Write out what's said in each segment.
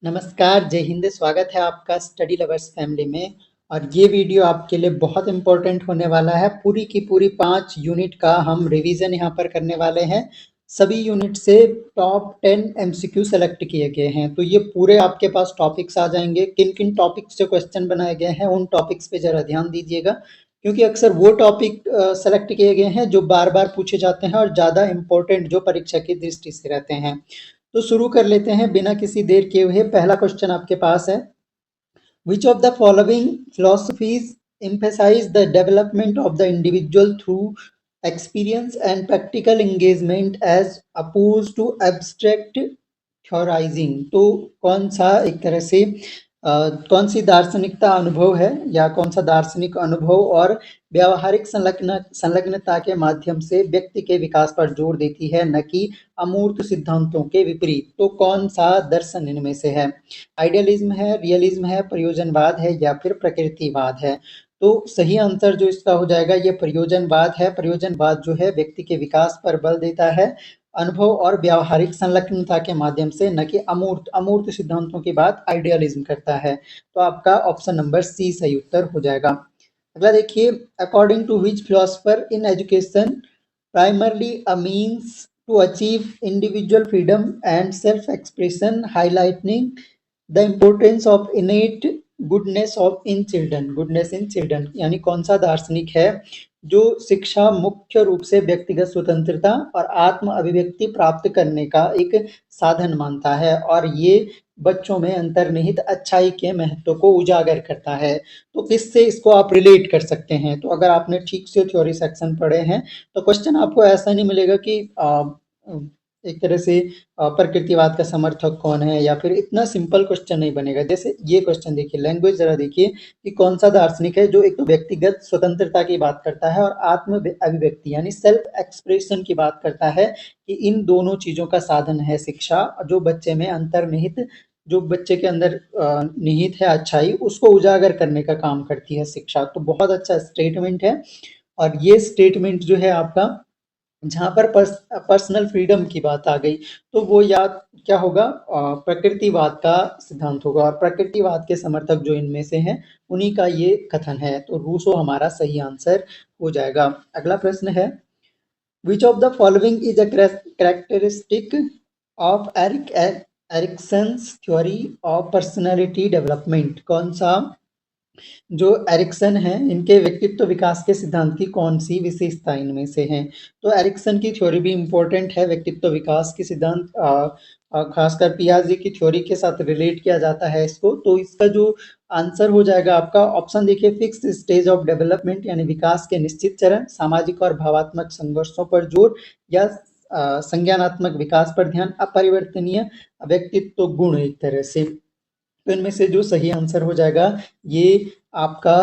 नमस्कार, जय हिंद। स्वागत है आपका स्टडी लवर्स फैमिली में। और ये वीडियो आपके लिए बहुत इम्पोर्टेंट होने वाला है। पूरी की पूरी 5 यूनिट का हम रिवीजन यहाँ पर करने वाले हैं। सभी यूनिट से टॉप 10 एमसीक्यू सेलेक्ट किए गए हैं। तो ये पूरे आपके पास टॉपिक्स आ जाएंगे। किन किन टॉपिक्स से क्वेश्चन बनाए गए हैं उन टॉपिक्स पे जरा ध्यान दीजिएगा, क्योंकि अक्सर वो टॉपिक सेलेक्ट किए गए हैं जो बार बार पूछे जाते हैं और ज़्यादा इम्पोर्टेंट जो परीक्षा की दृष्टि से रहते हैं। तो शुरू कर लेते हैं बिना किसी देर किए हुए। पहला क्वेश्चन आपके पास है, विच of the following philosophies emphasize the development of the individual through experience and practical engagement as opposed to abstract theorizing? तो कौन सा एक तरह से कौन सी दार्शनिकता अनुभव है या कौन सा दार्शनिक अनुभव और व्यावहारिक संलग्नता के माध्यम से व्यक्ति के विकास पर जोर देती है, न कि अमूर्त सिद्धांतों के विपरीत? तो कौन सा दर्शन इनमें से है? आइडियलिज्म है, रियलिज्म है, प्रयोजनवाद है या फिर प्रकृतिवाद है? तो सही आंसर जो इसका हो जाएगा ये प्रयोजनवाद है। प्रयोजनवाद जो है व्यक्ति के विकास पर बल देता है अनुभव और व्यावहारिक संलग्नता के माध्यम से, न कि अमूर्त अमूर्त सिद्धांतों की बात आइडियलिज्म करता है। तो आपका ऑप्शन नंबर सी सही उत्तर हो जाएगा। अगला देखिए, according to which philosopher in education primarily a means to achieve individual freedom and self expression, highlighting the importance of innate goodness in children? यानी कौन सा दार्शनिक है जो शिक्षा मुख्य रूप से व्यक्तिगत स्वतंत्रता और आत्म अभिव्यक्ति प्राप्त करने का एक साधन मानता है और ये बच्चों में अंतर्निहित अच्छाई के महत्व को उजागर करता है? तो किससे इसको आप रिलेट कर सकते हैं? तो अगर आपने ठीक से थ्योरी सेक्शन पढ़े हैं तो क्वेश्चन आपको ऐसा नहीं मिलेगा कि एक तरह से प्रकृतिवाद का समर्थक कौन है, या फिर इतना सिंपल क्वेश्चन नहीं बनेगा। जैसे ये क्वेश्चन देखिए, लैंग्वेज जरा देखिए कि कौन सा दार्शनिक है जो एक तो व्यक्तिगत स्वतंत्रता की बात करता है और आत्म अभिव्यक्ति यानी सेल्फ एक्सप्रेशन की बात करता है, कि इन दोनों चीजों का साधन है शिक्षा, जो बच्चे में अंतर्निहित, जो बच्चे के अंदर निहित है अच्छाई, उसको उजागर करने का काम करती है शिक्षा। तो बहुत अच्छा स्टेटमेंट है। और ये स्टेटमेंट जो है आपका, जहाँ पर पर्सनल फ्रीडम की बात आ गई, तो वो या क्या होगा, प्रकृतिवाद का सिद्धांत होगा। और प्रकृतिवाद के समर्थक जो इनमें से हैं उन्हीं का ये कथन है। तो रूसो हमारा सही आंसर हो जाएगा। अगला प्रश्न है, विच of the following is a characteristic of Erikson's theory of personality development? कौन सा जो एरिक्सन है इनके व्यक्तित्व विकास के सिद्धांत की कौन सी विशेषता इनमें से है? तो एरिक्सन की थ्योरी भी इम्पोर्टेंट है। व्यक्तित्व विकास की सिद्धांत खासकर पियाजे की थ्योरी के साथ रिलेट किया जाता है इसको। तो इसका जो आंसर हो जाएगा आपका ऑप्शन देखिए, फिक्स स्टेज ऑफ डेवलपमेंट यानी विकास के निश्चित चरण, सामाजिक और भावात्मक संघर्षों पर जोर, या संज्ञानात्मक विकास पर ध्यान, अपरिवर्तनीय व्यक्तित्व गुण एक तरह से। तो इनमें से जो सही आंसर हो जाएगा ये आपका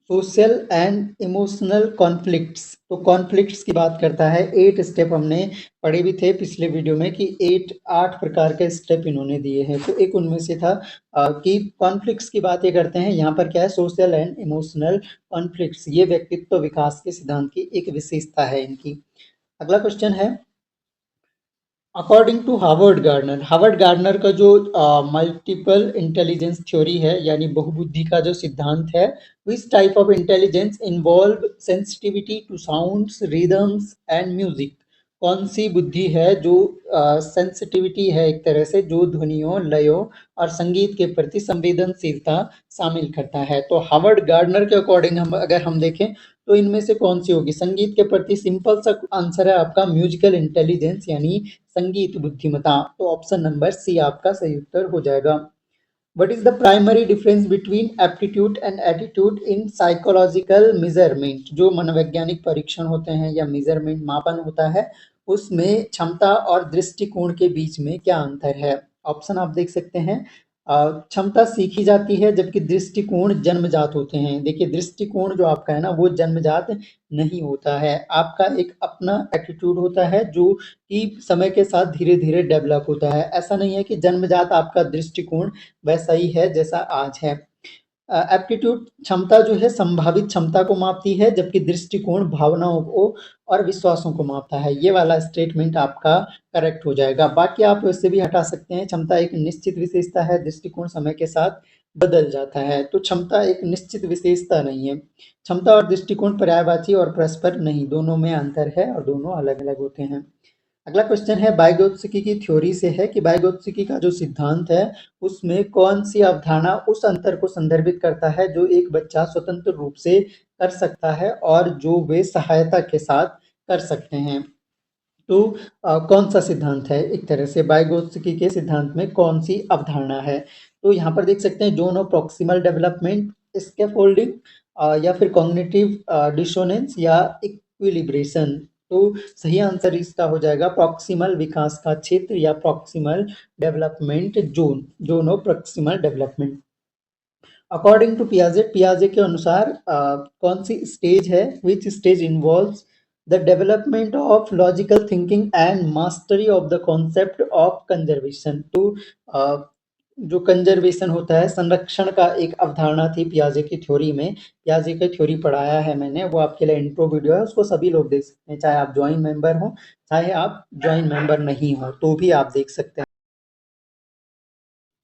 सोशल एंड इमोशनल कॉन्फ्लिक्ट्स। तो कॉन्फ्लिक्ट्स की बात करता है। 8 स्टेप हमने पढ़े भी थे पिछले वीडियो में कि 8 प्रकार के स्टेप इन्होंने दिए हैं। तो एक उनमें से था कि कॉन्फ्लिक्ट्स की बात ये करते हैं। यहाँ पर क्या है, सोशल एंड इमोशनल कॉन्फ्लिक्ट्स, ये व्यक्तित्व विकास के सिद्धांत की एक विशेषता है इनकी। अगला क्वेश्चन है, अकॉर्डिंग टू हार्वर्ड गार्डनर का जो मल्टीपल इंटेलिजेंस थ्योरी है यानी बहुबुद्धि का जो सिद्धांत है, which type of intelligence involve sensitivity to sounds, rhythms and music? कौन सी बुद्धि है जो सेंसिटिविटी है एक तरह से, जो ध्वनियों, लयों और संगीत के प्रति संवेदनशीलता शामिल करता है? तो हार्वर्ड गार्डनर के अकॉर्डिंग हम अगर हम देखें तो इनमें से कौन सी होगी संगीत के प्रति? सिंपल सा आंसर है आपका म्यूजिकल इंटेलिजेंस यानी संगीत बुद्धिमत्ता। तो ऑप्शन नंबर सी आपका सही उत्तर हो जाएगा। What is the primary difference between aptitude and attitude in psychological measurement? जो मनोवैज्ञानिक परीक्षण होते हैं या मेजरमेंट मापन होता है, उसमें क्षमता और दृष्टिकोण के बीच में क्या अंतर है? ऑप्शन आप देख सकते हैं। क्षमता सीखी जाती है जबकि दृष्टिकोण जन्मजात होते हैं। देखिए दृष्टिकोण जो आपका है ना वो जन्मजात नहीं होता है, आपका एक अपना एटीट्यूड होता है जो कि समय के साथ धीरे धीरे डेवलप होता है। ऐसा नहीं है कि जन्मजात आपका दृष्टिकोण वैसा ही है जैसा आज है। एप्टीट्यूड क्षमता जो है संभावित क्षमता को मापती है, जबकि दृष्टिकोण भावनाओं को और विश्वासों को मापता है। ये वाला स्टेटमेंट आपका करेक्ट हो जाएगा। बाकी आप इससे भी हटा सकते हैं। क्षमता एक निश्चित विशेषता है, दृष्टिकोण समय के साथ बदल जाता है। तो क्षमता एक निश्चित विशेषता नहीं है। क्षमता और दृष्टिकोण पर्यायवाची और परस्पर नहीं, दोनों में अंतर है और दोनों अलग-अलग होते हैं। अगला क्वेश्चन है वाइगोत्स्की की थ्योरी से है कि वाइगोत्स्की का जो सिद्धांत है उसमें कौन सी अवधारणा उस अंतर को संदर्भित करता है जो एक बच्चा स्वतंत्र रूप से कर सकता है और जो वे सहायता के साथ कर सकते हैं। तो कौन सा सिद्धांत है, एक तरह से वाइगोत्स्की के सिद्धांत में कौन सी अवधारणा है। तो यहाँ पर देख सकते हैं zone of proximal development, scaffolding, या फिर कॉग्निटिव डिसोनेंस या इक्विलिब्रेशन। तो सही आंसर इसका हो जाएगा प्रॉक्सिमल विकास का क्षेत्र या proximal development zone, zone of proximal development. According to पियाजे, पियाजे के अनुसार कौन सी स्टेज है, which stage involves the development of logical thinking and mastery of the concept of conservation. तो जो कंजर्वेशन होता है, संरक्षण का एक अवधारणा थी पियाजे की थ्योरी में। पियाजे की थ्योरी पढ़ाया है मैंने, वो आपके लिए इंट्रो वीडियो है, उसको सभी लोग देख सकते हैं, चाहे आप ज्वाइन मेंबर हो चाहे आप ज्वाइन मेंबर नहीं हो तो भी आप देख सकते हैं।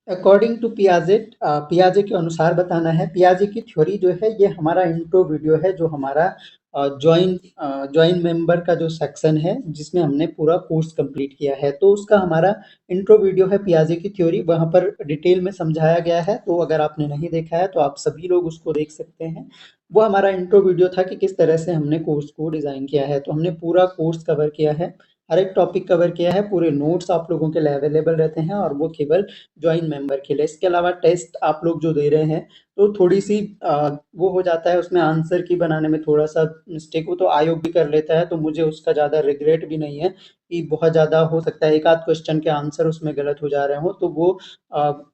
अकॉर्डिंग टू पियाजेट, पियाजे के अनुसार बताना है। पियाजे की थ्योरी जो है ये हमारा इंट्रो वीडियो है, जो हमारा ज्वाइन मेंबर का जो सेक्शन है जिसमें हमने पूरा कोर्स कंप्लीट किया है, तो उसका हमारा इंट्रो वीडियो है पियाजे की थ्योरी, वहाँ पर डिटेल में समझाया गया है। तो अगर आपने नहीं देखा है तो आप सभी लोग उसको देख सकते हैं। वो हमारा इंट्रो वीडियो था कि किस तरह से हमने कोर्स को डिज़ाइन किया है। तो हमने पूरा कोर्स कवर किया है, हर एक टॉपिक कवर किया है, पूरे नोट्स आप लोगों के लिए अवेलेबल रहते हैं और वो केवल ज्वाइन मेंबर के लिए। इसके अलावा टेस्ट आप लोग जो दे रहे हैं तो थोड़ी-सी वो हो जाता है, उसमें आंसर की बनाने में थोड़ा-सा मिस्टेक, वो तो आयोग भी कर लेता है, तो मुझे उसका ज़्यादा रिग्रेट भी नहीं है कि बहुत ज़्यादा हो सकता है एक आध क्वेश्चन के आंसर उसमें गलत हो जा रहे हों। तो वो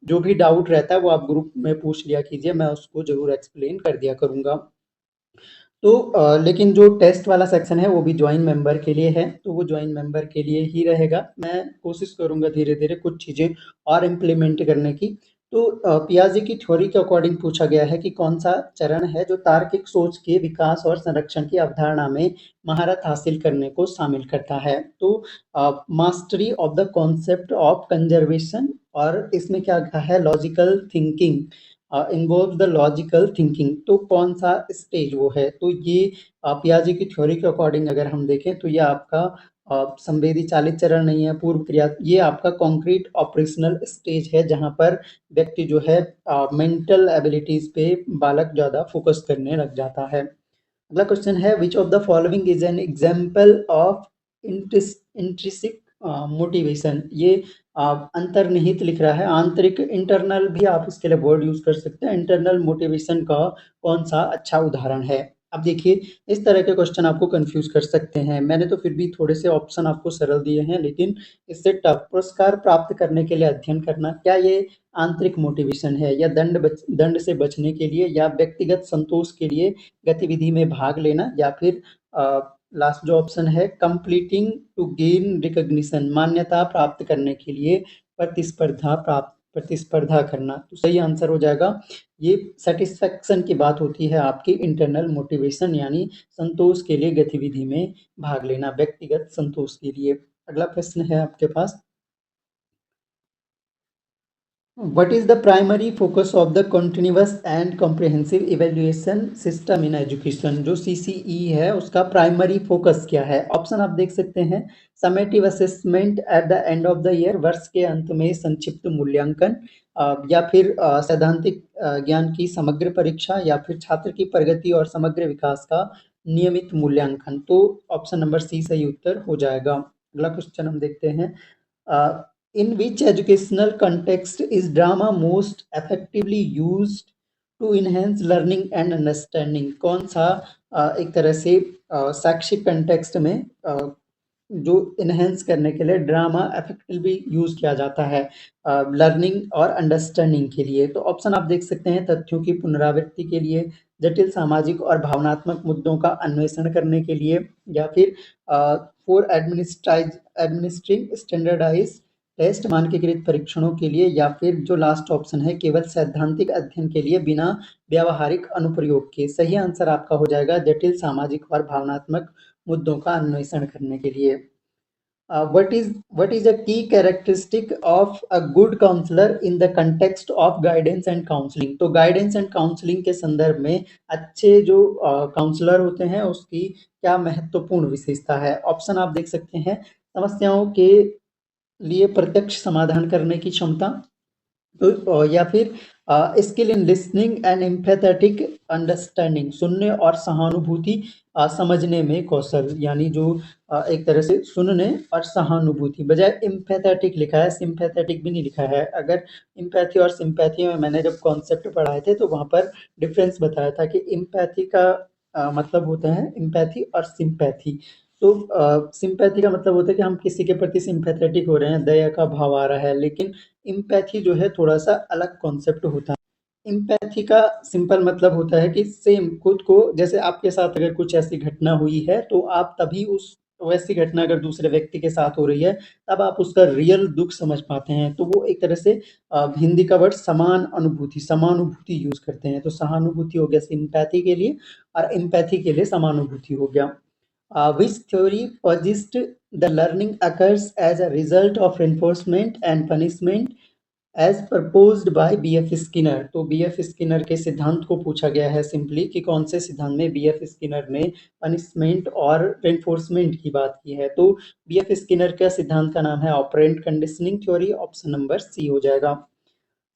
जो भी डाउट रहता है वो आप ग्रुप में पूछ लिया कीजिए, मैं उसको ज़रूर एक्सप्लेन कर दिया करूँगा। तो लेकिन जो टेस्ट वाला सेक्शन है वो भी ज्वाइन मेंबर के लिए है, तो वो ज्वाइन मेंबर के लिए ही रहेगा। मैं कोशिश करूँगा धीरे-धीरे कुछ चीज़ें और इम्प्लीमेंट करने की। तो पियाजे की थ्योरी के अकॉर्डिंग पूछा गया है कि कौन-सा चरण है जो तार्किक सोच के विकास और संरक्षण की अवधारणा में महारत हासिल करने को शामिल करता है। तो mastery of the concept of conservation, और इसमें क्या कहा है logical thinking, involve the logical thinking. तो कौन सा स्टेज वो है, तो ये पियाजे की थ्योरी के अकॉर्डिंग अगर हम देखें तो ये आपका संवेदी चालित चरण नहीं है, पूर्व क्रिया, ये आपका कॉन्क्रीट ऑपरेशनल स्टेज है जहाँ पर व्यक्ति जो है मेंटल एबिलिटीज पे बालक ज़्यादा फोकस करने लग जाता है। अगला क्वेश्चन है विच of the following is an example of intrinsic motivation. ये अंतर्निहित लिख रहा है, आंतरिक, इंटरनल भी आप इसके लिए वर्ड यूज कर सकते हैं। इंटरनल मोटिवेशन का कौन सा अच्छा उदाहरण है। अब देखिए इस तरह के क्वेश्चन आपको कंफ्यूज कर सकते हैं, मैंने तो फिर भी थोड़े से ऑप्शन आपको सरल दिए हैं, लेकिन इससे टफ। पुरस्कार प्राप्त करने के लिए अध्ययन करना, क्या ये आंतरिक मोटिवेशन है, या दंड से बचने के लिए, या व्यक्तिगत संतोष के लिए गतिविधि में भाग लेना, या फिर लास्ट जो ऑप्शन है कंप्लीटिंग टू गेन रिकॉग्निशन, मान्यता प्राप्त करने के लिए प्रतिस्पर्धा करना। तो सही आंसर हो जाएगा ये सेटिस्फेक्शन की बात होती है आपकी इंटरनल मोटिवेशन, यानी संतोष के लिए गतिविधि में भाग लेना, व्यक्तिगत संतोष के लिए। अगला प्रश्न है आपके पास, what is the primary focus of the continuous and comprehensive evaluation system in education। जो CCE है उसका प्राइमरी फोकस क्या है। ऑप्शन आप देख सकते हैं, summative assessment at the end of the year, वर्ष के अंत में संक्षिप्त मूल्यांकन, या फिर सैद्धांतिक ज्ञान की समग्र परीक्षा, या फिर छात्र की प्रगति और समग्र विकास का नियमित मूल्यांकन। तो ऑप्शन नंबर सी सही उत्तर हो जाएगा। अगला क्वेश्चन हम देखते हैं, in which educational context is drama most effectively used to enhance learning and understanding। कौन सा एक तरह से शैक्षिक कंटेक्स्ट में जो इन्हेंस करने के लिए ड्रामा इफेक्टिवली यूज किया जाता है लर्निंग और अंडरस्टैंडिंग के लिए। तो ऑप्शन आप देख सकते हैं, तथ्यों की पुनरावृत्ति के लिए, जटिल सामाजिक और भावनात्मक मुद्दों का अन्वेषण करने के लिए, या फिर फॉर एडमिनिस्ट्रिंग स्टैंडर्डाइज टेस्ट मानकीकृत परीक्षणों के लिए, या फिर जो लास्ट ऑप्शन है केवल सैद्धांतिक अध्ययन के लिए बिना व्यावहारिक अनुप्रयोग के। सही आंसर आपका हो जाएगा जटिल सामाजिक और भावनात्मक मुद्दों का अन्वेषण करने के लिए। What is a key characteristic of a good counselor in the context of guidance and counseling? तो गाइडेंस एंड काउंसलिंग के संदर्भ में अच्छे जो काउंसलर होते हैं उसकी क्या महत्वपूर्ण विशेषता है? ऑप्शन आप देख सकते हैं। समस्याओं के लिए प्रत्यक्ष समाधान करने की क्षमता, तो या फिर skill in listening and empathetic understanding, सुनने और सहानुभूति समझने में कौशल, यानी जो एक तरह से सुनने और सहानुभूति, बजाय एम्पैथेटिक लिखा है, सिंपैथेटिक भी नहीं लिखा है। अगर एम्पैथी और सिंपैथी में मैंने जब कॉन्सेप्ट पढ़ाए थे तो वहाँ पर डिफरेंस बताया था कि एम्पैथी का मतलब होता है एम्पैथी और सिंपैथी। तो सिंपैथी का मतलब होता है कि हम किसी के प्रति सिंपैथेटिक हो रहे हैं, दया का भाव आ रहा है, लेकिन एम्पैथी जो है थोड़ा-सा अलग कॉन्सेप्ट होता है। एम्पैथी का सिंपल मतलब होता है कि सेम खुद को, जैसे आपके साथ अगर कुछ ऐसी घटना हुई है तो आप तभी उस वैसी घटना अगर दूसरे व्यक्ति के साथ हो रही है तब आप उसका रियल दुःख समझ पाते हैं। तो वो एक तरह से हिंदी का वर्ड समान अनुभूति, समानुभूति यूज़ करते हैं। तो सहानुभूति हो गया सिम्पैथी के लिए और एम्पैथी के लिए समानुभूति हो गया। Which theory posits the learning occurs as a result of reinforcement and punishment as proposed by B.F. Skinner? तो B.F. स्किनर के सिद्धांत को पूछा गया है सिंपली कि कौन से सिद्धांत में B.F. स्किनर ने पनिशमेंट और रेनफोर्समेंट की बात की है। तो B.F. स्किनर का सिद्धांत का नाम है operant conditioning theory. Option number C हो जाएगा।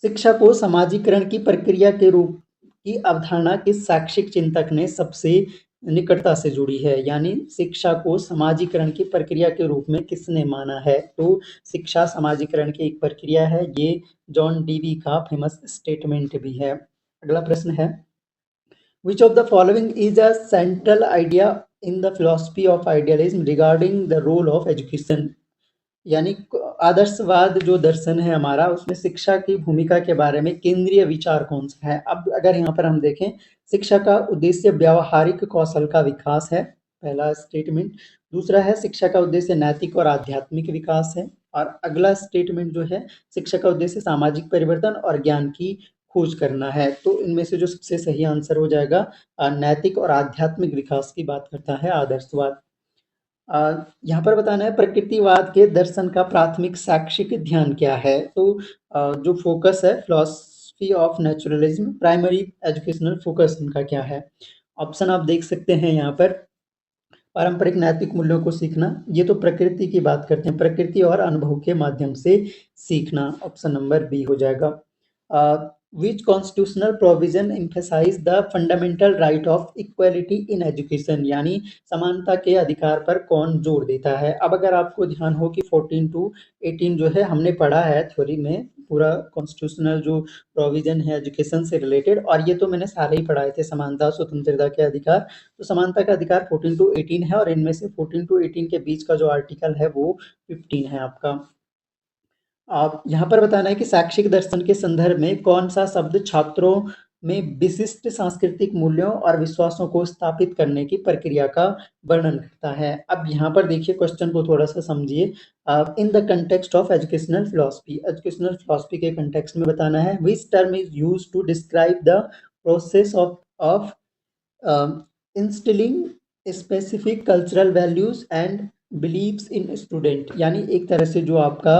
शिक्षा को समाजीकरण की प्रक्रिया के रूप की अवधारणा किस शैक्षिक चिंतक ने सबसे निकटता से जुड़ी है? यानी शिक्षा को समाजीकरण की प्रक्रिया के रूप में किसने माना है? तो शिक्षा समाजीकरण की एक प्रक्रिया है, ये जॉन डीवी का फेमस स्टेटमेंट भी है। अगला प्रश्न है, Which of the following is a central idea in the philosophy of idealism regarding the role of education? यानी आदर्शवाद जो दर्शन है हमारा उसमें शिक्षा की भूमिका के बारे में केंद्रीय विचार कौन सा है? अब अगर यहाँ पर हम देखें, शिक्षा का उद्देश्य व्यावहारिक कौशल का विकास है, पहला स्टेटमेंट। दूसरा है शिक्षा का उद्देश्य नैतिक और आध्यात्मिक विकास है। और अगला स्टेटमेंट जो है, शिक्षा का उद्देश्य सामाजिक परिवर्तन और ज्ञान की खोज करना है। तो इनमें से जो सबसे सही आंसर हो जाएगा नैतिक और आध्यात्मिक विकास की बात करता है आदर्शवाद। यहाँ पर बताना है प्रकृतिवाद के दर्शन का प्राथमिक शैक्षिक ध्यान क्या है? तो जो फोकस है philosophy of naturalism, primary educational focus इनका क्या है? ऑप्शन आप देख सकते हैं यहाँ पर, पारंपरिक नैतिक मूल्यों को सीखना, ये तो प्रकृति की बात करते हैं, प्रकृति और अनुभव के माध्यम से सीखना। ऑप्शन नंबर बी हो जाएगा। Which constitutional provision emphasize the fundamental right of equality in education? यानी समानता के अधिकार पर कौन जोर देता है? अब अगर आपको ध्यान हो कि 14 to 18 जो है हमने पढ़ा है थ्योरी में, पूरा कॉन्स्टिट्यूशनल जो प्रोविजन है एजुकेशन से रिलेटेड, और ये तो मैंने सारे ही पढ़ाए थे, समानता स्वतंत्रता के अधिकार। तो समानता का अधिकार 14 to 18 है और इनमें से 14 to 18 के बीच का जो आर्टिकल है वो 15 है आपका। आप यहाँ पर बताना है कि शैक्षिक दर्शन के संदर्भ में कौन सा शब्द छात्रों में विशिष्ट सांस्कृतिक मूल्यों और विश्वासों को स्थापित करने की प्रक्रिया का वर्णन करता है? अब यहाँ पर देखिए क्वेश्चन को थोड़ा सा समझिए। In the context of educational philosophy, educational philosophy के कंटेक्स्ट में बताना है which term is use to describe the process of instilling specific cultural values and beliefs in student. यानी एक तरह से जो आपका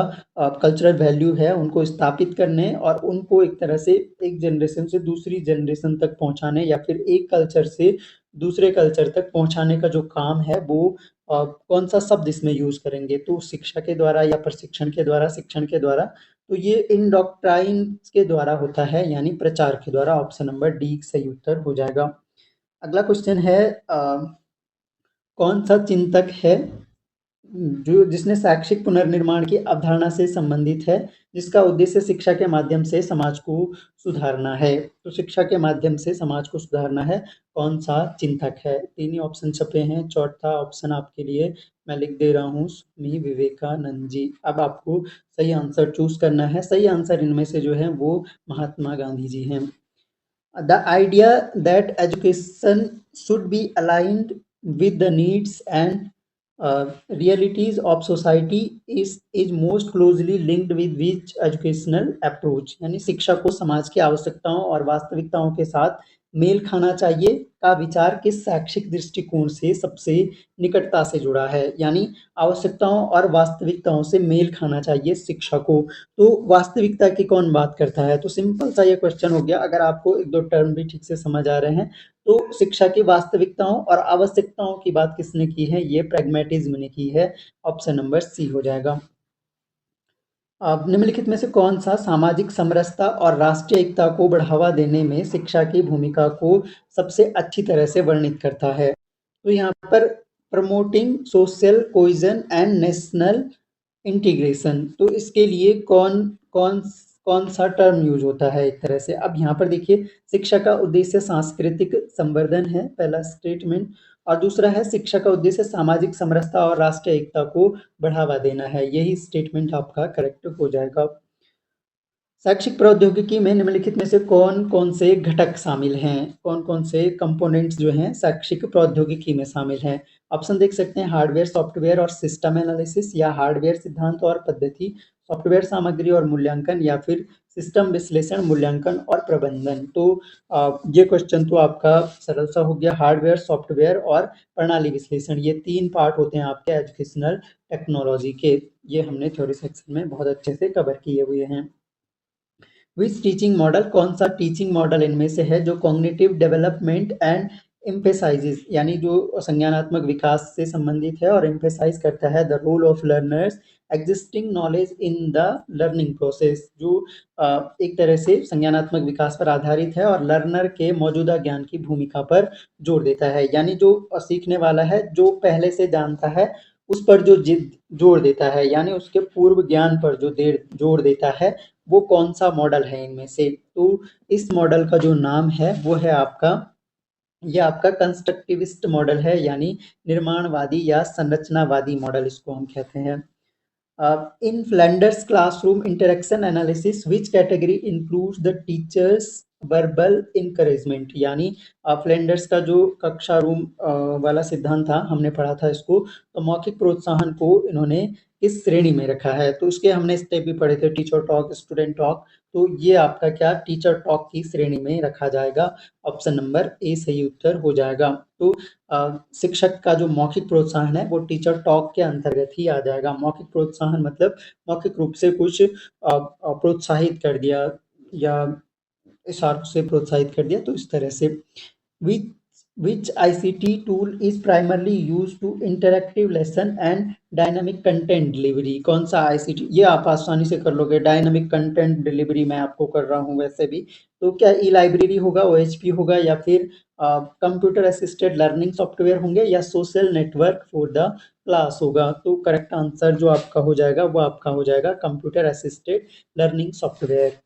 कल्चरल वैल्यू है उनको स्थापित करने और उनको एक तरह से एक जनरेशन से दूसरी जनरेशन तक पहुंचाने, या फिर एक कल्चर से दूसरे कल्चर तक पहुंचाने का जो काम है वो कौन सा शब्द इसमें यूज करेंगे? तो शिक्षा के द्वारा या प्रशिक्षण के द्वारा, शिक्षण के द्वारा। तो ये इंडोक्ट्राइन के द्वारा होता है, यानी प्रचार के द्वारा। ऑप्शन नंबर डी सही उत्तर हो जाएगा। अगला क्वेश्चन है, कौन सा चिंतक है जो जिसने शैक्षिक पुनर्निर्माण की अवधारणा से संबंधित है, जिसका उद्देश्य शिक्षा के माध्यम से समाज को सुधारना है? तो शिक्षा के माध्यम से समाज को सुधारना है, कौन सा चिंतक है? तीन ही ऑप्शन छपे हैं, चौथा ऑप्शन आपके लिए मैं लिख दे रहा हूँ, स्वामी विवेकानंद जी। अब आपको सही आंसर चूज करना है। सही आंसर इनमें से जो है वो महात्मा गांधी जी हैं। The idea that education should be aligned with the needs and realities of society is most closely linked with which educational approach, यानी शिक्षा को समाज की आवश्यकताओं और वास्तविकताओं के साथ मेल खाना चाहिए का विचार किस शैक्षिक दृष्टिकोण से सबसे निकटता से जुड़ा है, यानी आवश्यकताओं और वास्तविकताओं से मेल खाना चाहिए शिक्षा को। तो वास्तविकता की कौन बात करता है, तो सिंपल सा ये क्वेश्चन हो गया। अगर आपको एक दो टर्म भी ठीक से समझ आ रहे हैं, तो शिक्षा की वास्तविकताओं और आवश्यकताओं की बात किसने की है, ये प्रैग्मेटिज्म ने की है। ऑप्शन नंबर सी हो जाएगा। अब निम्नलिखित में से कौन सा सामाजिक समरसता और राष्ट्रीय एकता को बढ़ावा देने में शिक्षा की भूमिका को सबसे अच्छी तरह से वर्णित करता है, तो यहाँ पर promoting social cohesion and national integration, तो इसके लिए कौन कौन कौन सा टर्म यूज होता है एक तरह से। अब यहाँ पर देखिए, शिक्षा का उद्देश्य सांस्कृतिक संवर्धन है, पहला स्टेटमेंट, और दूसरा है शिक्षा का उद्देश्य सामाजिक समरसता और राष्ट्रीय एकता को बढ़ावा देना है, यही स्टेटमेंट आपका करेक्ट हो जाएगा। शैक्षिक प्रौद्योगिकी में निम्नलिखित में से कौन-कौन से घटक शामिल हैं? कौन-कौन से कंपोनेंट्स जो हैं शैक्षिक प्रौद्योगिकी में शामिल हैं? ऑप्शन देख सकते हैं, हार्डवेयर, सॉफ्टवेयर और सिस्टम एनालिसिस, या हार्डवेयर सिद्धांत और पद्धति, सॉफ्टवेयर सामग्री और मूल्यांकन, या फिर सिस्टम विश्लेषण, मूल्यांकन और प्रबंधन। तो ये क्वेश्चन तो आपका सरल सा हो गया। हार्डवेयर, सॉफ्टवेयर और प्रणाली विश्लेषण, ये 3 पार्ट होते हैं आपके एजुकेशनल टेक्नोलॉजी के। ये हमने थ्योरी सेक्शन में बहुत अच्छे से कवर किए हुए हैं। विच टीचिंग मॉडल, कौन सा टीचिंग मॉडल इनमें से है जो कॉग्निटिव डेवलपमेंट एंड एम्फेसाइजेस, यानी जो संज्ञानात्मक विकास से संबंधित है और एम्फेसाइज करता है the role of learners existing knowledge in the learning process, जो एक तरह से संज्ञानात्मक विकास पर आधारित है और लर्नर के मौजूदा ज्ञान की भूमिका पर जोर देता है, यानी जो सीखने वाला है जो पहले से जानता है उस पर जो जिद जोर देता है, यानी उसके पूर्व ज्ञान पर जो देर जोर देता है, वो कौन सा मॉडल है इनमें से। तो इस मॉडल का जो नाम है वो है आपका, ये आपका कंस्ट्रक्टिविस्ट मॉडल है, यानी निर्माणवादी या संरचनावादी मॉडल इसको हम कहते हैं। In Flanders classroom interaction analysis, which category includes the teacher's verbal encouragement, यानी फ्लैंडर्स का जो कक्षा रूम वाला सिद्धांत था, हमने पढ़ा था इसको, तो मौखिक प्रोत्साहन को इन्होंने इस श्रेणी में रखा है। तो उसके हमने स्टेप भी पढ़े थे, टीचर टॉक, स्टूडेंट टॉक, तो ये आपका क्या टीचर टॉक की श्रेणी में रखा जाएगा। ऑप्शन नंबर ए सही उत्तर हो जाएगा। तो शिक्षक का जो मौखिक प्रोत्साहन है वो टीचर टॉक के अंतर्गत ही आ जाएगा। मौखिक प्रोत्साहन मतलब मौखिक रूप से कुछ प्रोत्साहित कर दिया या इशारों से प्रोत्साहित कर दिया, तो इस तरह से। विच which ICT tool is primarily used to interactive lesson and dynamic content delivery, कौन सा ICT, ये आप आसानी से कर लोगे, डायनामिक कंटेंट डिलीवरी मैं आपको कर रहा हूँ वैसे भी। तो क्या ई लाइब्रेरी होगा, OHP होगा, या फिर कंप्यूटर असिस्टेड लर्निंग सॉफ्टवेयर होंगे, या social network for the class होगा। तो करेक्ट आंसर जो आपका हो जाएगा वो आपका हो जाएगा computer assisted learning software.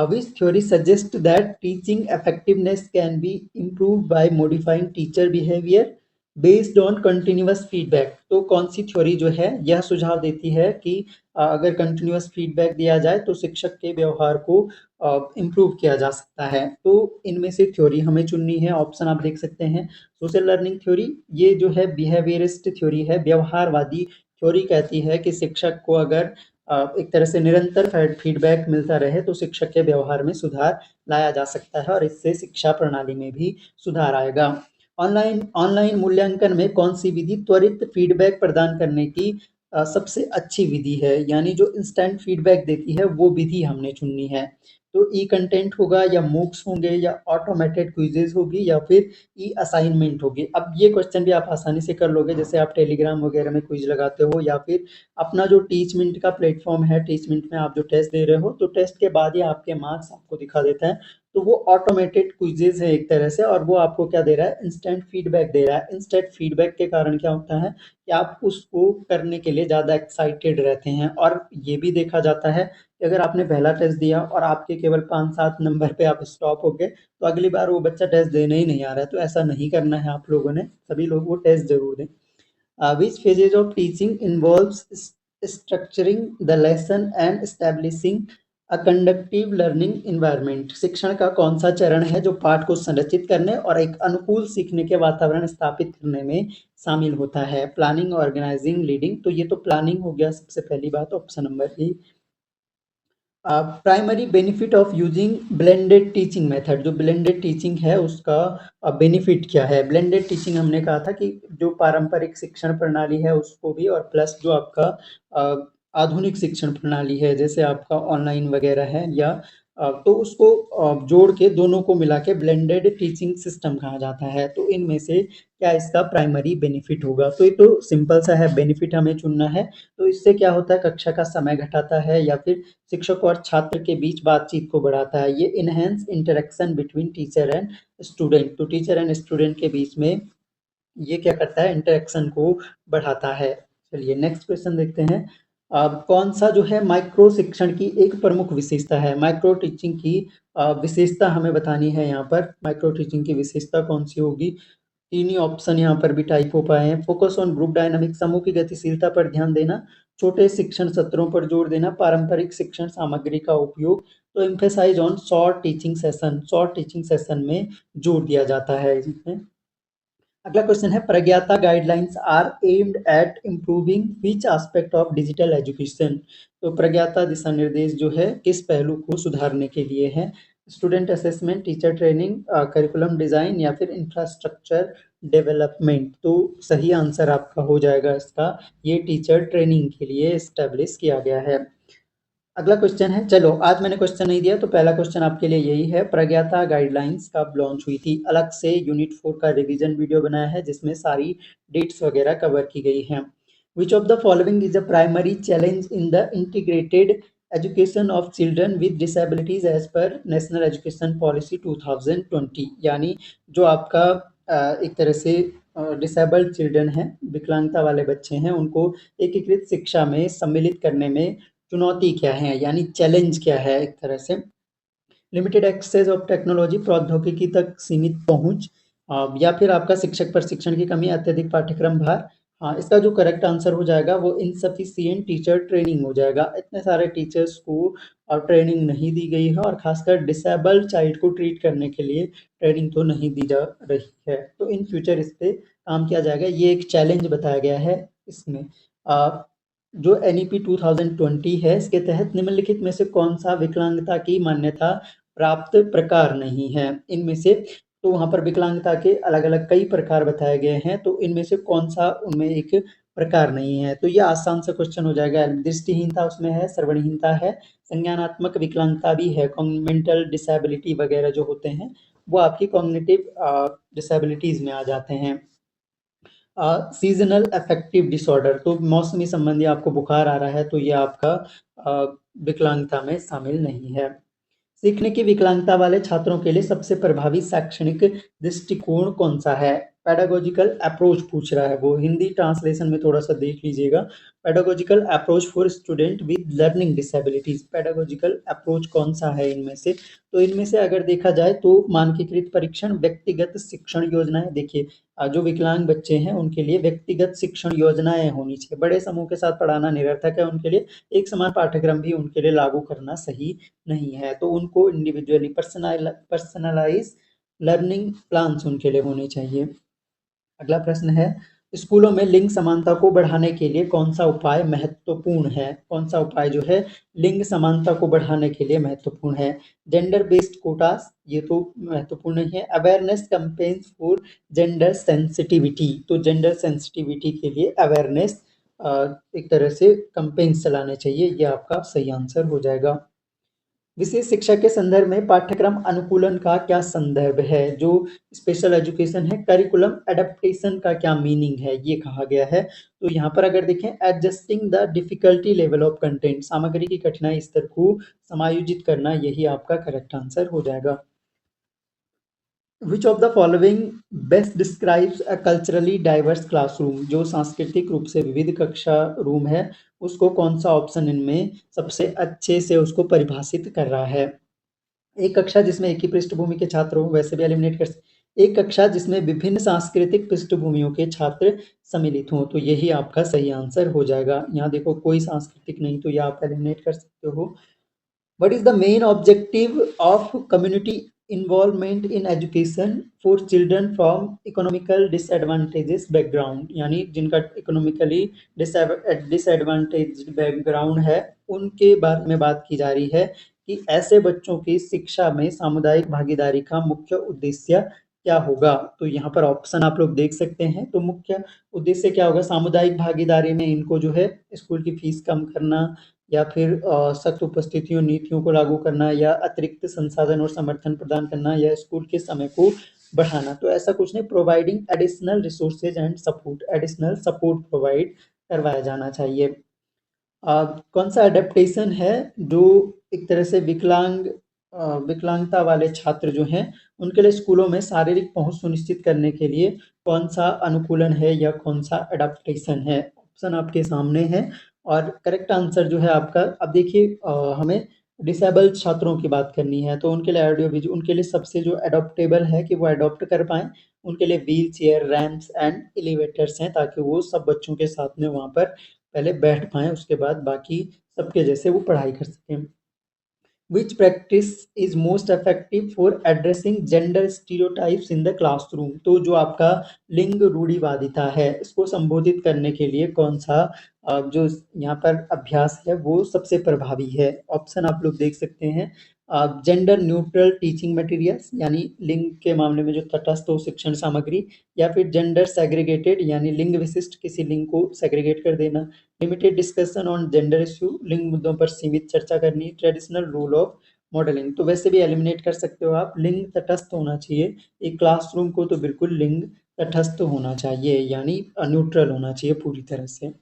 Which theory suggests that teaching effectiveness can be improved by modifying teacher behavior based on continuous feedback, तो कौन सी थ्योरी जो है यह सुझाव देती है कि अगर कंटिन्यूअस फीडबैक दिया जाए तो शिक्षक के व्यवहार को इम्प्रूव किया जा सकता है। तो इनमें से थ्योरी हमें चुननी है। ऑप्शन आप देख सकते हैं, सोशल लर्निंग थ्योरी, ये जो है बिहेवियरिस्ट थ्योरी है, व्यवहारवादी थ्योरी कहती है कि शिक्षक को अगर एक तरह से निरंतर फीडबैक मिलता रहे तो शिक्षक के व्यवहार में सुधार लाया जा सकता है और इससे शिक्षा प्रणाली में भी सुधार आएगा। ऑनलाइन ऑनलाइन मूल्यांकन में कौन सी विधि त्वरित फीडबैक प्रदान करने की सबसे अच्छी विधि है, यानी जो इंस्टेंट फीडबैक देती है वो विधि हमने चुननी है। तो ई कंटेंट होगा, या मूक्स होंगे, या ऑटोमेटेड क्विजेज होगी, या फिर ई असाइनमेंट होगी। अब ये क्वेश्चन भी आप आसानी से कर लोगे, जैसे आप टेलीग्राम वगैरह में क्विज लगाते हो, या फिर अपना जो टीचमेंट का प्लेटफॉर्म है, टीचमेंट में आप जो टेस्ट दे रहे हो, तो टेस्ट के बाद ही आपके मार्क्स आपको दिखा देता है। तो वो ऑटोमेटेड क्विजेज है एक तरह से, और वो आपको क्या दे रहा है, इंस्टेंट फीडबैक दे रहा है। इंस्टेंट फीडबैक के कारण क्या होता है कि आप उसको करने के लिए ज़्यादा एक्साइटेड रहते हैं। और ये भी देखा जाता है कि अगर आपने पहला टेस्ट दिया और आपके केवल 5-7 नंबर पे आप स्टॉप हो गए, तो अगली बार वो बच्चा टेस्ट देने ही नहीं आ रहा है। तो ऐसा नहीं करना है आप लोगों ने, सभी लोग वो टेस्ट ज़रूर दें। Which phases of teaching involves structuring the lesson and establishing a conductive learning environment शिक्षण का कौन सा चरण है जो पाठ को संरचित करने और एक अनुकूल सीखने के वातावरण स्थापित करने में शामिल होता है? Planning, organising, leading. तो ये तो प्लानिंग हो गया सबसे पहली बात, option number A. Primary benefit of using blended teaching method, जो ब्लेंडेड टीचिंग है उसका बेनिफिट क्या है? ब्लेंडेड टीचिंग हमने कहा था कि जो पारंपरिक शिक्षण प्रणाली है उसको भी, और प्लस जो आपका आधुनिक शिक्षण प्रणाली है जैसे आपका ऑनलाइन वगैरह है, या तो उसको जोड़ के दोनों को मिला के ब्लेंडेड टीचिंग सिस्टम कहा जाता है। तो इनमें से क्या इसका प्राइमरी बेनिफिट होगा? तो ये तो सिंपल सा है, बेनिफिट हमें चुनना है। तो इससे क्या होता है, कक्षा का समय घटाता है या फिर शिक्षक और छात्र के बीच बातचीत को बढ़ाता है। ये enhance interaction between teacher and student, तो टीचर एंड स्टूडेंट के बीच में ये क्या करता है, इंटरेक्शन को बढ़ाता है। चलिए नेक्स्ट क्वेश्चन देखते हैं। कौन सा जो है माइक्रो शिक्षण की एक प्रमुख विशेषता है? माइक्रो टीचिंग की विशेषता हमें बतानी है यहाँ पर। माइक्रो टीचिंग की विशेषता कौन सी होगी? तीन ही ऑप्शन यहाँ पर भी टाइप हो पाए हैं। फोकस ऑन ग्रुप डायनामिक, समूह की गतिशीलता पर ध्यान देना, छोटे शिक्षण सत्रों पर जोर देना, पारंपरिक शिक्षण सामग्री का उपयोग। तो emphasise on short teaching session, short teaching session में जोर दिया जाता है इसमें। अगला क्वेश्चन है, Pragyata guidelines are aimed at improving which aspect of digital education. तो प्रज्ञाता दिशा निर्देश जो है किस पहलू को सुधारने के लिए है? Student assessment, teacher training, curriculum design या फिर इंफ्रास्ट्रक्चर डेवलपमेंट। तो सही आंसर आपका हो जाएगा इसका, ये टीचर ट्रेनिंग के लिए एस्टेब्लिश किया गया है। अगला क्वेश्चन है, चलो आज मैंने क्वेश्चन नहीं दिया तो पहला क्वेश्चन आपके लिए यही है, प्रज्ञाता गाइडलाइंस कब लॉन्च हुई थी? अलग से यूनिट 4 का रिवीजन वीडियो बनाया है जिसमें सारी डेट्स वगैरह कवर की गई हैं। Which of the following is a primary challenge in the integrated education of children with disabilities as per national education policy 2020? यानी जो आपका एक तरह से डिसेबल्ड चिल्ड्रन हैं, विकलांगता वाले बच्चे हैं, उनको एकीकृत शिक्षा में सम्मिलित करने में चुनौती क्या है, यानी चैलेंज क्या है एक तरह से? लिमिटेड एक्सेस ऑफ टेक्नोलॉजी, प्रौद्योगिकी तक सीमित पहुंच, या फिर आपका शिक्षक प्रशिक्षण की कमी, अत्यधिक पाठ्यक्रम भार। हाँ, इसका जो करेक्ट आंसर हो जाएगा वो इनसफिशिएंट टीचर ट्रेनिंग हो जाएगा। इतने सारे टीचर्स को और ट्रेनिंग नहीं दी गई है, और खासकर डिसेबल्ड चाइल्ड को ट्रीट करने के लिए ट्रेनिंग तो नहीं दी जा रही है। तो इन फ्यूचर इस पे काम किया जाएगा, ये एक चैलेंज बताया गया है इसमें। जो एनईपी 2020 है इसके तहत निम्नलिखित में से कौन सा विकलांगता की मान्यता प्राप्त प्रकार नहीं है? इनमें से, तो वहाँ पर विकलांगता के अलग-अलग कई प्रकार बताए गए हैं, तो इनमें से कौन सा उनमें एक प्रकार नहीं है? तो ये आसान सा क्वेश्चन हो जाएगा। दृष्टिहीनता उसमें है, श्रवणहीनता है, संज्ञानात्मक विकलांगता भी है, मेंटल डिसेबिलिटी वगैरह जो होते हैं वो आपकी कॉग्निटिव डिसेबिलिटीज में आ जाते हैं। सीजनल अफेक्टिव डिसऑर्डर, तो मौसमी संबंधी आपको बुखार आ रहा है तो ये आपका विकलांगता में शामिल नहीं है। सीखने की विकलांगता वाले छात्रों के लिए सबसे प्रभावी शैक्षणिक दृष्टिकोण कौन सा है? पेडागोजिकल अप्रोच पूछ रहा है वो, हिंदी ट्रांसलेशन में थोड़ा सा देख लीजिएगा। Pedagogical approach for student with learning disabilities, pedagogical approach कौन सा है इनमें से? तो इनमें से अगर देखा जाए तो मानकीकृत परीक्षण, व्यक्तिगत शिक्षण योजनाएं। देखिए जो विकलांग बच्चे हैं उनके लिए व्यक्तिगत शिक्षण योजनाएं होनी चाहिए, बड़े समूह के साथ पढ़ाना निरर्थक है उनके लिए, एक समान पाठ्यक्रम भी उनके लिए लागू करना सही नहीं है, तो उनको इंडिविजुअली पर्सनलाइज लर्निंग प्लान्स उनके लिए होने चाहिए। अगला प्रश्न है, स्कूलों में लिंग समानता को बढ़ाने के लिए कौन सा उपाय महत्वपूर्ण है? कौन सा उपाय जो है लिंग समानता को बढ़ाने के लिए महत्वपूर्ण है? जेंडर बेस्ड कोटास, ये तो महत्वपूर्ण नहीं है। Awareness campaigns for gender sensitivity, तो जेंडर सेंसिटिविटी के लिए अवेयरनेस एक तरह से कैंपेन्स चलाने चाहिए, ये आपका सही आंसर हो जाएगा। विशेष शिक्षा के संदर्भ में पाठ्यक्रम अनुकूलन का क्या संदर्भ है? जो स्पेशल एजुकेशन है, करिकुलम एडेप्टेशन का क्या मीनिंग है ये कहा गया है। तो यहाँ पर अगर देखें, adjusting the difficulty level of content, सामग्री की कठिनाई स्तर को समायोजित करना, यही आपका करेक्ट आंसर हो जाएगा। विच of the following best describes a culturally diverse classroom, जो सांस्कृतिक रूप से विविध कक्षा रूम है उसको कौन सा ऑप्शन इनमें सबसे अच्छे से उसको परिभाषित कर रहा है? एक कक्षा जिसमें एक ही पृष्ठभूमि के छात्र हो, वैसे भी एलिमिनेट कर सकते। एक कक्षा जिसमें विभिन्न सांस्कृतिक पृष्ठभूमियों के छात्र सम्मिलित हों, तो यही आपका सही आंसर हो जाएगा। यहाँ देखो कोई सांस्कृतिक नहीं, तो ये आप एलिमिनेट कर सकते हो। What is the main objective of community involvement in education for children from economical disadvantages background? यानी जिनका इकोनॉमिकली डिसएडवांटेज्ड बैकग्राउंड है, उनके बारे में बात की जा रही है कि ऐसे बच्चों की शिक्षा में सामुदायिक भागीदारी का मुख्य उद्देश्य क्या होगा। तो यहाँ पर ऑप्शन आप लोग देख सकते हैं। तो मुख्य उद्देश्य क्या होगा? सामुदायिक भागीदारी में इनको जो है स्कूल की फीस कम करना, या फिर सख्त उपस्थितियों नीतियों को लागू करना, या अतिरिक्त संसाधन और समर्थन प्रदान करना, या स्कूल के समय को बढ़ाना। तो ऐसा कुछ नहीं, providing additional resources and support, additional support provide करवाया जाना चाहिए। कौन सा एडेप्टेशन है जो एक तरह से विकलांगता वाले छात्र जो हैं उनके लिए स्कूलों में शारीरिक पहुंच सुनिश्चित करने के लिए कौन सा अनुकूलन है या कौन सा एडेप्टेशन है? ऑप्शन आपके सामने है और करेक्ट आंसर जो है आपका, अब देखिए हमें डिसेबल्ड छात्रों की बात करनी है तो उनके लिए ऑडियो विजुअल, उनके लिए सबसे जो एडॉप्टेबल है कि वो अडॉप्ट कर पाएँ, उनके लिए wheel chair, ramps and elevators हैं, ताकि वो सब बच्चों के साथ में वहाँ पर पहले बैठ पाएँ, उसके बाद बाकी सबके जैसे वो पढ़ाई कर सकें। Which practice is most effective for addressing gender stereotypes in the classroom? तो जो आपका लिंग रूढ़िवादिता है, इसको संबोधित करने के लिए कौन सा जो यहाँ पर अभ्यास है वो सबसे प्रभावी है? ऑप्शन आप लोग देख सकते हैं। जेंडर न्यूट्रल टीचिंग मटेरियल्स, यानी लिंग के मामले में जो तटस्थ हो शिक्षण सामग्री, या फिर जेंडर सेग्रीगेटेड, यानी लिंग विशिष्ट किसी लिंग को सेग्रीगेट कर देना, limited discussion on gender issue, लिंग मुद्दों पर सीमित चर्चा करनी, ट्रेडिशनल रूल ऑफ मॉडलिंग। तो वैसे भी एलिमिनेट कर सकते हो आप, लिंग तटस्थ होना चाहिए एक क्लासरूम को, तो बिल्कुल लिंग तटस्थ होना चाहिए, यानी न्यूट्रल होना चाहिए पूरी तरह से।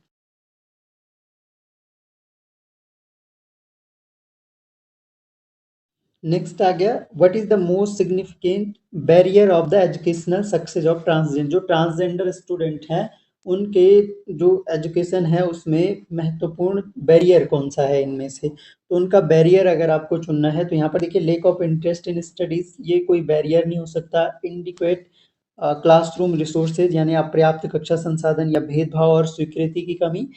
नेक्स्ट आ गया, what is the most significant barrier of the educational success of transgender? जो ट्रांसजेंडर स्टूडेंट हैं उनके जो एजुकेशन है उसमें महत्वपूर्ण बैरियर कौन सा है इनमें से? तो उनका बैरियर अगर आपको चुनना है तो यहाँ पर देखिए, lake of interest in studies, ये कोई बैरियर नहीं हो सकता। इनडिक्वेट क्लासरूम रिसोर्सेज, यानी अपर्याप्त कक्षा संसाधन, या भेदभाव और स्वीकृति की कमी,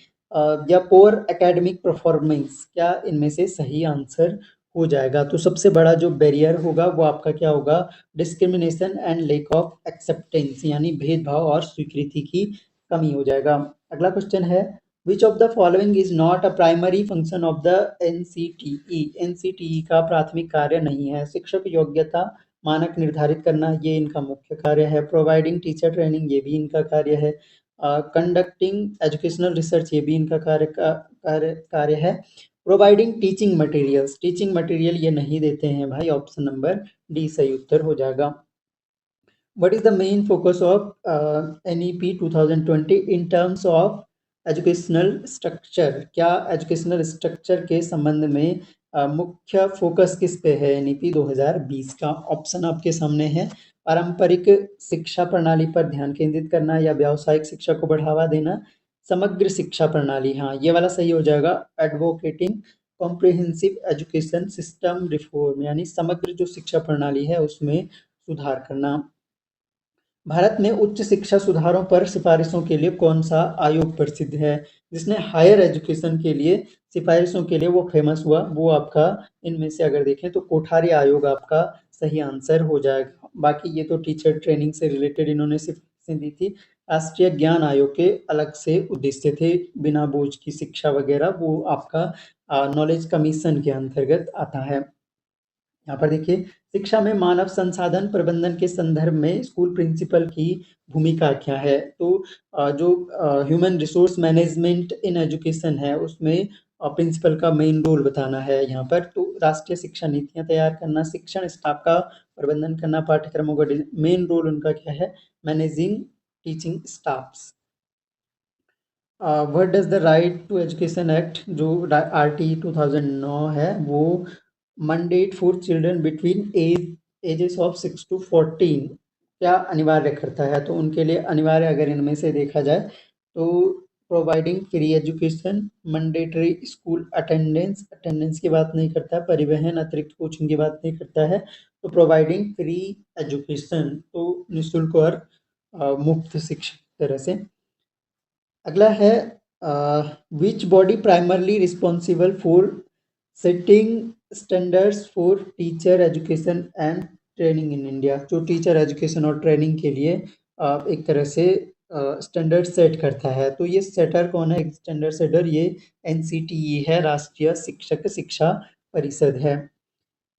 या पोअर एकेडमिक परफॉर्मेंस, क्या इनमें से सही आंसर हो जाएगा? तो सबसे बड़ा जो बैरियर होगा वो आपका क्या होगा? Discrimination and lake of acceptance, यानी भेदभाव और स्वीकृति की कमी हो जाएगा। अगला क्वेश्चन है, विच of the following is not a primary function of the NCTE? NCTE का प्राथमिक कार्य नहीं है। शिक्षक योग्यता मानक निर्धारित करना, ये इनका मुख्य कार्य है। प्रोवाइडिंग टीचर ट्रेनिंग, ये भी इनका कार्य है। कंडक्टिंग एजुकेशनल रिसर्च, ये भी इनका कार्य है। प्रोवाइडिंग टीचिंग मटेरियल ये नहीं देते हैं भाई, ऑप्शन नंबर डी सही उत्तर हो जाएगा। What is the main focus of NEP 2020 in terms of educational structure? क्या एजुकेशनल स्ट्रक्चर के संबंध में मुख्य फोकस किस पे है एनईपी 2020 का? ऑप्शन आपके सामने है। पारंपरिक शिक्षा प्रणाली पर ध्यान केंद्रित करना, या व्यावसायिक शिक्षा को बढ़ावा देना, समग्र शिक्षा प्रणाली, हाँ ये वाला सही हो जाएगा। Advocating comprehensive education system reform, यानी समग्र जो शिक्षा प्रणाली है उसमें सुधार करना। भारत में उच्च शिक्षा सुधारों पर सिफारिशों के लिए कौन सा आयोग प्रसिद्ध है? जिसने हायर एजुकेशन के लिए सिफारिशों के लिए वो फेमस हुआ, वो आपका इनमें से अगर देखें तो कोठारी आयोग आपका सही आंसर हो जाएगा। बाकी ये तो टीचर ट्रेनिंग से रिलेटेड इन्होंने सिफारिशें दी थी। राष्ट्रीय ज्ञान आयोग के अलग से उद्देश्य थे, बिना बोझ की शिक्षा वगैरह, वो आपका नॉलेज कमीशन के अंतर्गत आता है। यहाँ पर देखिए, शिक्षा में मानव संसाधन प्रबंधन के संदर्भ में स्कूल प्रिंसिपल की भूमिका क्या है? तो जो human resource management in education है उसमें प्रिंसिपल का मेन रोल बताना है यहाँ पर। तो राष्ट्रीय शिक्षा नीतियाँ तैयार करना, शिक्षण स्टाफ का प्रबंधन करना, पाठ्यक्रमों का मेन रोल उनका क्या है? Managing teaching staffs. What does the right to education act, जो आरटी 2009 है, वो mandate for children between ages of 6 to 14 क्या अनिवार्य करता है? तो उनके लिए अनिवार्य अगर इनमें से देखा जाए तो providing free education, mandatory school attendance, attendance की बात नहीं करता, परिवहन अतिरिक्त कोचिंग की बात नहीं करता है, तो प्रोवाइडिंग फ्री एजुकेशन, तो निःशुल्क और मुफ्त शिक्षा की तरह से। अगला है, which body primarily responsible for setting standards for teacher education and training in India, जो टीचर एजुकेशन और ट्रेनिंग के लिए एक तरह से स्टैंडर्ड सेट करता है। तो ये सेटर कौन है, स्टैंडर्ड सेटर, ये एनसीटीई है, राष्ट्रीय शिक्षक शिक्षा परिषद है।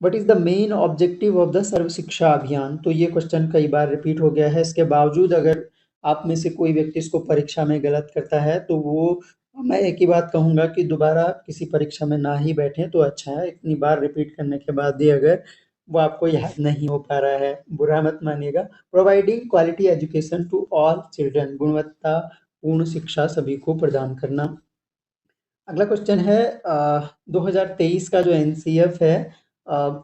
What is the main objective of the Sarva Shiksha Abhiyan? तो ये क्वेश्चन कई बार रिपीट हो गया है। इसके बावजूद अगर आप में से कोई व्यक्ति इसको परीक्षा में गलत करता है तो वो, मैं एक ही बात कहूँगा कि दोबारा किसी परीक्षा में ना ही बैठें तो अच्छा है। इतनी बार रिपीट करने के बाद भी अगर वो आपको याद नहीं हो पा रहा है, बुरा मत मानिएगा। Providing quality education to all children, गुणवत्तापूर्ण शिक्षा सभी को प्रदान करना। अगला क्वेश्चन है 2023 का जो एनसीएफ है, अ,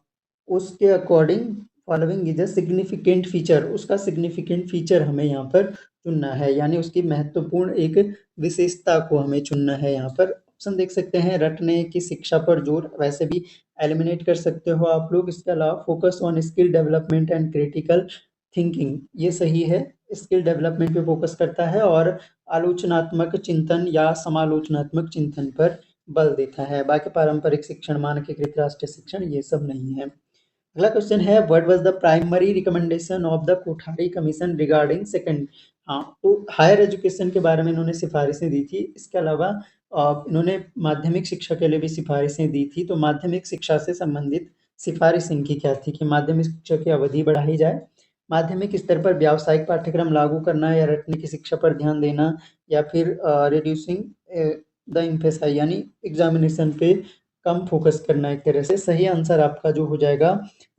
उसके according following is a significant feature, उसका सिग्निफिकेंट फीचर हमें यहाँ पर चुनना है, यानी उसकी महत्वपूर्ण एक विशेषता को हमें चुनना है। यहाँ पर ऑप्शन देख सकते हैं, रटने की शिक्षा पर जोर, वैसे भी एलिमिनेट कर सकते हो आप लोग। इसके अलावा focus on skill development and critical thinking, ये सही है, स्किल डेवलपमेंट पे फोकस करता है और आलोचनात्मक चिंतन या समालोचनात्मक चिंतन पर बल देता है। बाकी पारंपरिक शिक्षण, मानकीकृत राष्ट्रीय शिक्षण, ये सब नहीं है। अगला क्वेश्चन है, what was the primary recommendation of the Kothari commission regarding second. हाँ, तो हायर एजुकेशन के बारे में इन्होंने सिफारिशें दी थी। इसके अलावा इन्होंने माध्यमिक शिक्षा के लिए भी सिफारिशें दी थी। तो माध्यमिक शिक्षा से संबंधित सिफारिश इनकी क्या थी कि माध्यमिक शिक्षा की अवधि बढ़ाई जाए, माध्यमिक स्तर पर व्यावसायिक पाठ्यक्रम लागू करना, या रटने की शिक्षा पर ध्यान देना, या फिर रिड्यूसिंग द एम्फेसाइज यानी एग्जामिनेशन पे कम फोकस करना। एक तरह से सही आंसर आपका जो हो जाएगा,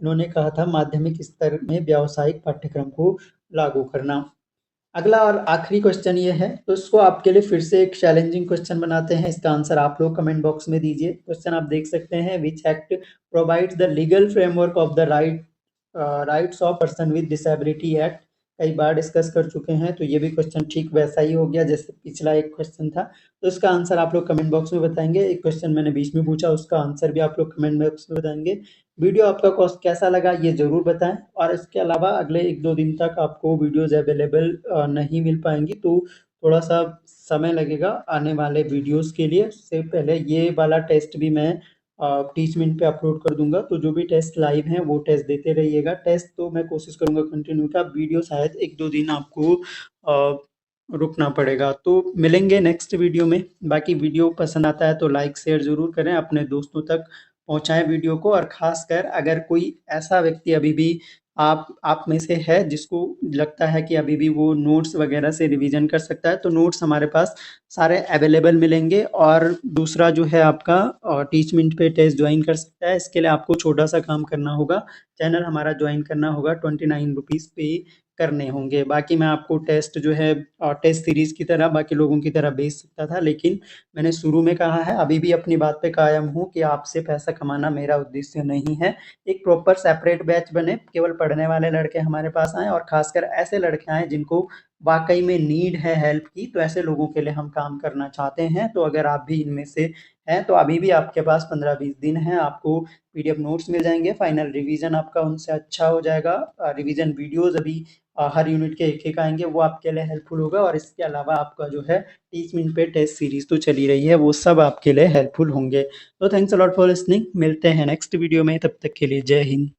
इन्होंने कहा था माध्यमिक स्तर में व्यावसायिक पाठ्यक्रम को लागू करना। अगला और आखिरी क्वेश्चन ये है, तो इसको आपके लिए फिर से एक चैलेंजिंग क्वेश्चन बनाते हैं। इसका आंसर आप लोग कमेंट बॉक्स में दीजिए। क्वेश्चन आप देख सकते हैं, which act provides the legal framework of the rights of person with disability act. कई बार डिस्कस कर चुके हैं, तो ये भी क्वेश्चन ठीक वैसा ही हो गया जैसे पिछला एक क्वेश्चन था। तो इसका आंसर आप लोग कमेंट बॉक्स में बताएंगे। एक क्वेश्चन मैंने बीच में पूछा, उसका आंसर भी आप लोग कमेंट बॉक्स में बताएंगे। वीडियो आपका कैसा लगा ये ज़रूर बताएं, और इसके अलावा अगले 1-2 दिन तक आपको वीडियोज़ अवेलेबल नहीं मिल पाएंगी, तो थोड़ा सा समय लगेगा आने वाले वीडियोज़ के लिए। उससे पहले ये वाला टेस्ट भी मैं टीचमिंट पे अपलोड कर दूंगा, तो जो भी टेस्ट लाइव हैं वो टेस्ट देते रहिएगा। टेस्ट तो मैं कोशिश करूंगा कंटिन्यू का, वीडियो शायद 1-2 दिन आपको रुकना पड़ेगा। तो मिलेंगे नेक्स्ट वीडियो में। बाकी वीडियो पसंद आता है तो लाइक शेयर ज़रूर करें, अपने दोस्तों तक पहुंचाएं वीडियो को। और ख़ासकर अगर कोई ऐसा व्यक्ति अभी भी आप में से है जिसको लगता है कि अभी भी वो नोट्स वगैरह से रिवीजन कर सकता है, तो नोट्स हमारे पास सारे अवेलेबल मिलेंगे। और दूसरा जो है आपका टीचमिंट पे टेस्ट ज्वाइन कर सकता है। इसके लिए आपको छोटा सा काम करना होगा, चैनल हमारा ज्वाइन करना होगा, 29 रुपीज़ पे करने होंगे। बाकी मैं आपको टेस्ट जो है टेस्ट सीरीज़ की तरह बाकी लोगों की तरह बेच सकता था, लेकिन मैंने शुरू में कहा है, अभी भी अपनी बात पे कायम हूँ कि आपसे पैसा कमाना मेरा उद्देश्य नहीं है। एक प्रॉपर सेपरेट बैच बने, केवल पढ़ने वाले लड़के हमारे पास आएँ, और खासकर ऐसे लड़के आएँ जिनको वाकई में नीड है हेल्प की, तो ऐसे लोगों के लिए हम काम करना चाहते हैं। तो अगर आप भी इनमें से हैं तो अभी भी आपके पास 15-20 दिन हैं, आपको पीडीएफ नोट्स मिल जाएंगे, फाइनल रिवीजन आपका उनसे अच्छा हो जाएगा। रिवीजन वीडियोज़ अभी हर यूनिट के एक-एक आएँगे, वो आपके लिए हेल्पफुल होगा। और इसके अलावा आपका जो है 30 मिनट पे टेस्ट सीरीज़ तो चली रही है, वो सब आपके लिए हेल्पफुल होंगे। तो thanks a lot for listening, मिलते हैं नेक्स्ट वीडियो में, तब तक के लिए जय हिंद।